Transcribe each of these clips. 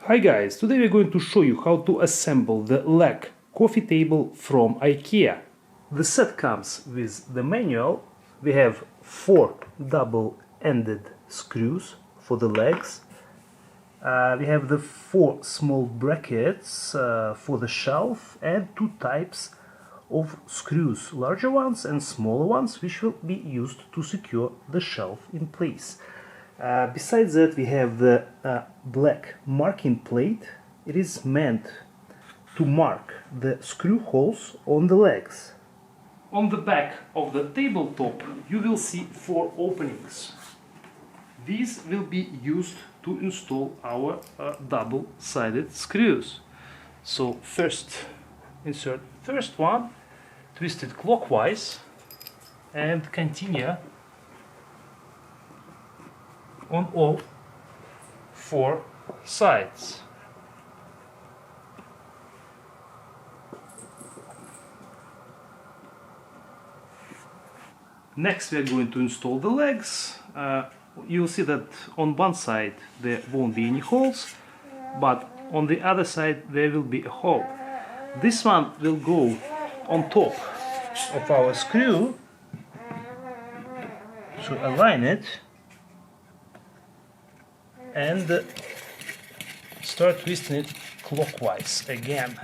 Hi guys, today we're going to show you how to assemble the Lack coffee table from IKEA. The set comes with the manual. We have 4 double-ended screws for the legs. We have the 4 small brackets for the shelf and 2 types of screws, larger ones and smaller ones, which will be used to secure the shelf in place. Besides that, we have the black marking plate. It is meant to mark the screw holes on the legs. On the back of the tabletop you will see 4 openings. These will be used to install our double-sided screws. So first, insert first one, twist it clockwise and continue on all 4 sides. Next we are going to install the legs. You'll see that on one side there won't be any holes, but on the other side there will be a hole. This one will go on top of our screw, so align it and start twisting it clockwise again.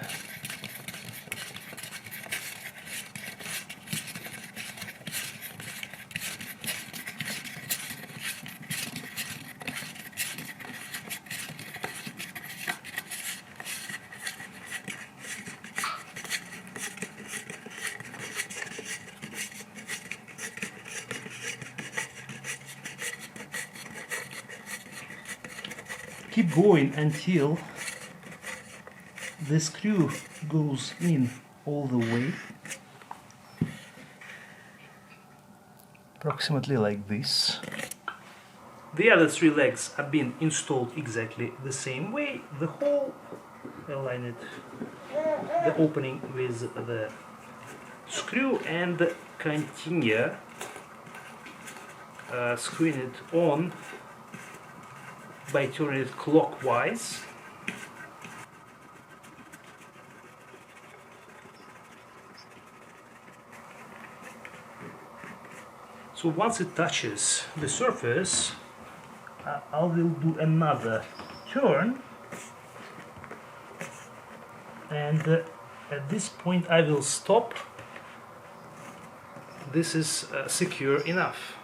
Keep going until the screw goes in all the way, approximately like this. The other 3 legs have been installed exactly the same way. The hole, align it, the opening with the screw and continue screwing it on by turning it clockwise. So once it touches the surface, I will do another turn, and at this point I will stop. This is secure enough.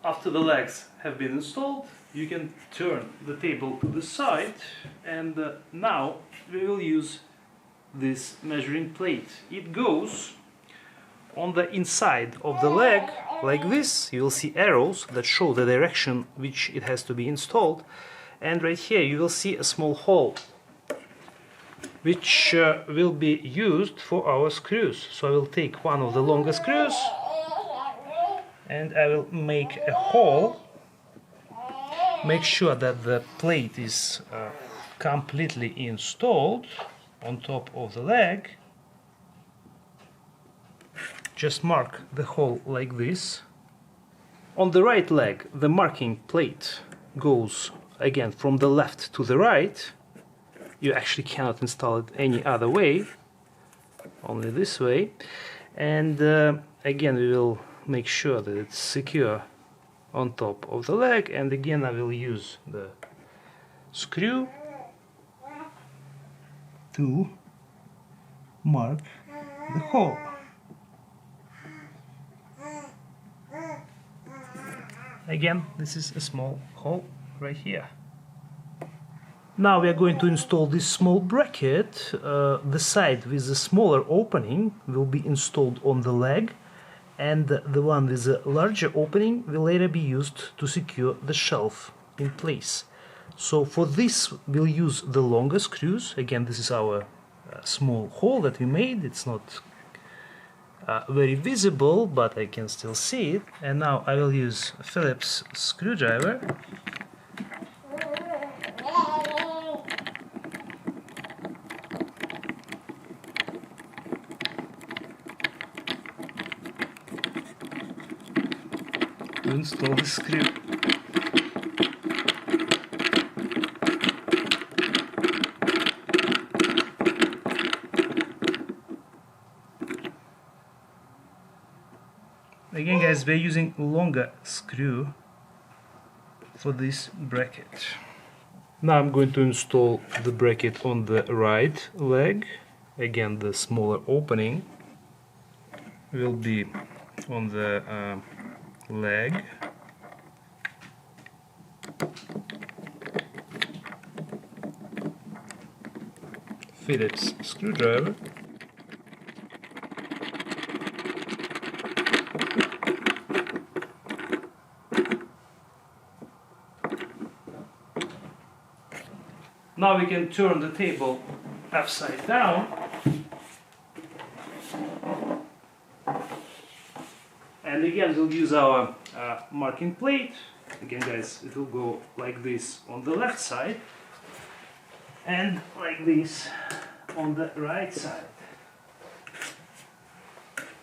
After the legs have been installed, you can turn the table to the side, and now we will use this measuring plate. It goes on the inside of the leg like this. You will see arrows that show the direction which it has to be installed, and right here you will see a small hole which will be used for our screws. So I will take one of the longer screws and I will make a hole. Make sure that the plate is completely installed on top of the leg. Just mark the hole like this. On the right leg, the marking plate goes again from the left to the right. You actually cannot install it any other way, only this way. And again we will make sure that it's secure on top of the leg, and again I will use the screw to mark the hole. Again, this is a small hole right here. Now we are going to install this small bracket. The side with the smaller opening will be installed on the leg, and the one with the larger opening will later be used to secure the shelf in place. So for this we'll use the longer screws. Again, this is our small hole that we made. It's not very visible, but I can still see it. And now I will use a Phillips screwdriver. To install the screw. Again, guys, we're using longer screw for this bracket. Now I'm going to install the bracket on the right leg. Again, the smaller opening will be on the leg. Phillips screwdriver. Now we can turn the table upside down. And again, we'll use our marking plate. Again, guys, it will go like this on the left side and like this on the right side.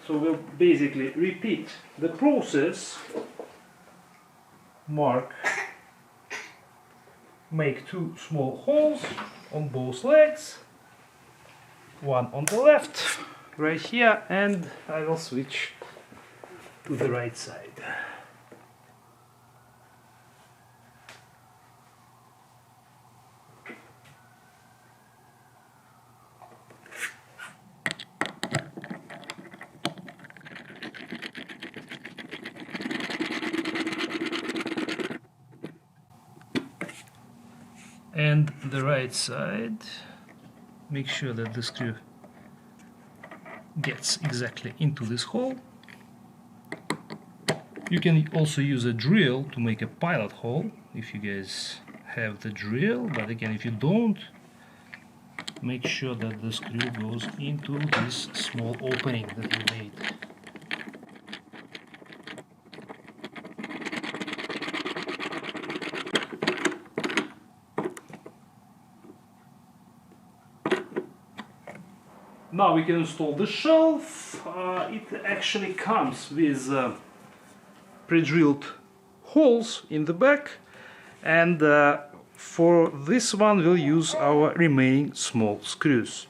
So we'll basically repeat the process. Make two small holes on both legs, one on the left, right here, and I will switch to the right side. And the right side, make sure that the screw gets exactly into this hole. You can also use a drill to make a pilot hole if you guys have the drill, but again, if you don't, make sure that the screw goes into this small opening that we made. Now we can install the shelf. It actually comes with pre-drilled holes in the back, and for this one we'll use our remaining small screws.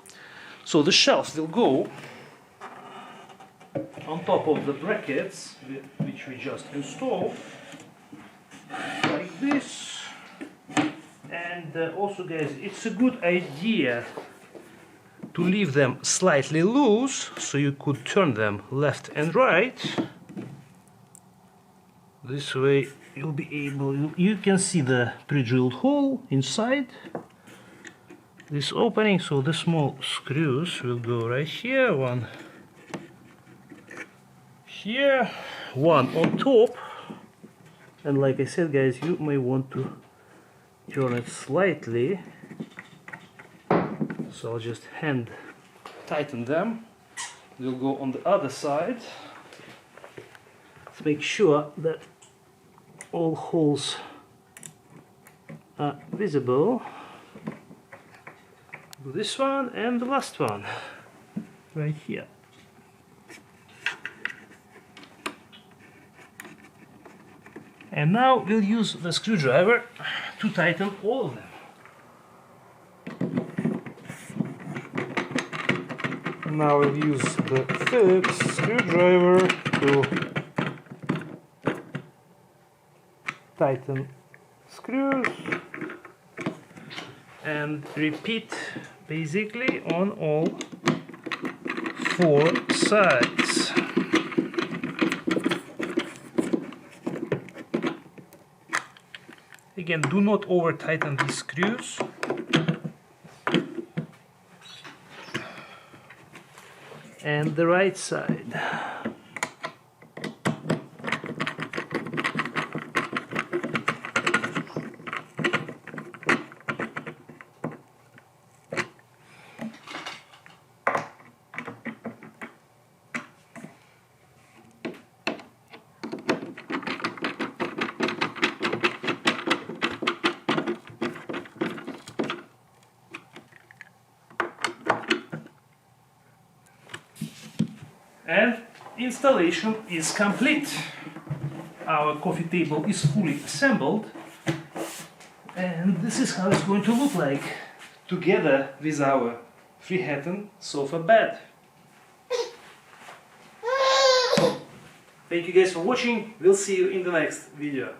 So the shelf will go on top of the brackets which we just installed, like this. And also, guys, it's a good idea to leave them slightly loose, so you could turn them left and right. This way you'll be able, you can see the pre-drilled hole inside this opening, so the small screws will go right here, one here, one on top, and like I said, guys, you may want to turn it slightly. So I'll just hand tighten them. They'll go on the other side. Let's make sure that all holes are visible. This one and the last one right here. And now we'll use the screwdriver to tighten all of them. Now we'll use the Phillips screwdriver to tighten screws and repeat basically on all four sides. Again, do not over tighten these screws. and the right side. And installation is complete. Our coffee table is fully assembled, and this is how it's going to look like together with our Manhattan sofa bed. Thank you guys for watching. We'll see you in the next video.